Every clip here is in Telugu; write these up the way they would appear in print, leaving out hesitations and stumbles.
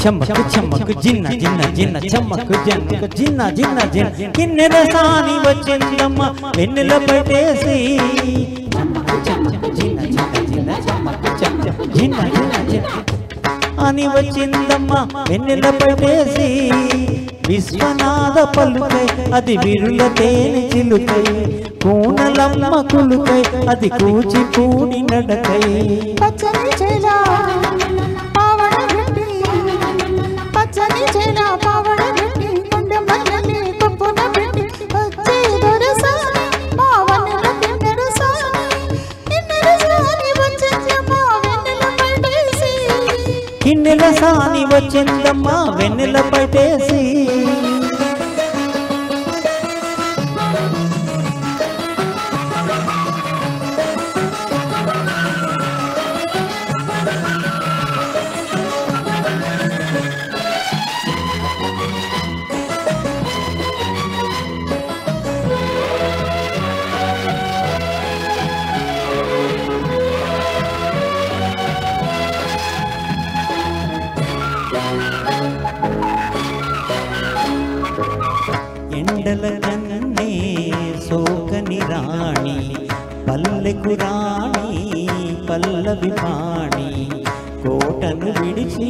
చమ్మకు చమ్మకు జిన్న జిన్న జిన్న చమ్మకు జమ్మకు జిన్న జిన్న జిన్న కిన్నెర సాని వచ్చిందమ్మ వెన్నెల పట్టేసి జిన్న జిన్న జిన్న అని వచ్చిందమ్మ వెన్నెల పట్టేసి విశ్వనాథ పలుకై అది విరుల తేనె చిలుకై కూనలమ్మ కులుకై అది కూచిపూడి నడకై పచ్చని చేల పావడ గట్టి పచ్చని చేల పావడ గట్టి కొండమల్లి కొప్పున పెట్టి వచ్చే దొరసాని మా వన్నెల కిన్నెరసాని వచ్చిందమ్మ వెన్నెల పట్టేసి కిన్నెల సాని వచ్చిందమ్మ వెన్నెల పట్టేసి ఎండల కన్నే సోకని రాణి పల్లెకు రాణి పల్లవి పాణి కోటను విడిచి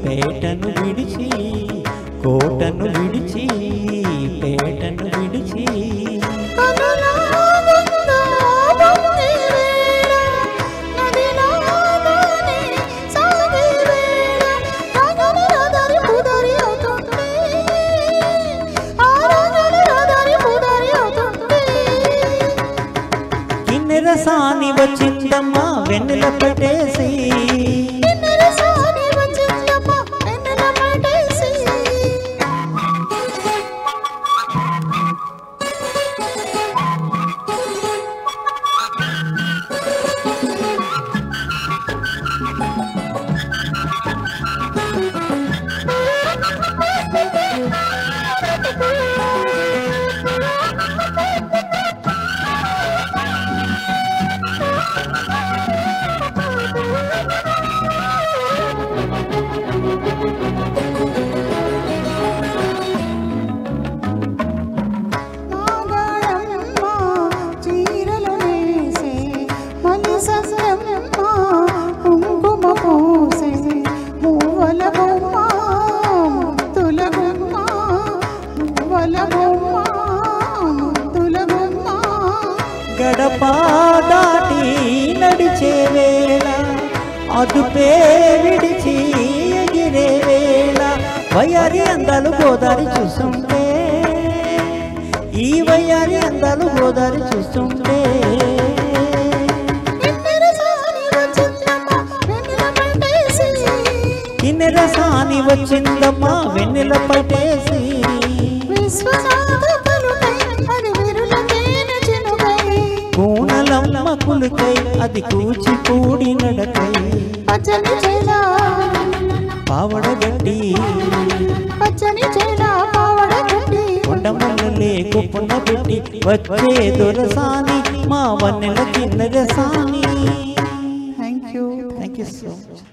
పేటను విడిచి కోటను విడిచి పేటను విడిచి సాని వచ్చిందమ్మ వెన్నెల పట్టేసి గడప దాటి నడిచే వేళ అదుపే విడిచి ఎగిరే వేళ వయ్యారి అందాలు గోదారి చూస్తుంటే ఈ వయ్యారి అందాలు గోదారి చూస్తుంటే కిన్నెర సాని వచ్చిందమ్మ వెన్నెల పట్టేసి కూనలమ్మ కులుకై అది కూచిపూడి నడకై పచ్చని చేల పావడ గట్టి పచ్చని చేల పావడ గట్టి కొండమల్లలే కొప్పున పెట్టి వచ్చే దొరసాని మా వన్నెల కిన్నెర సాని. Thank you so much.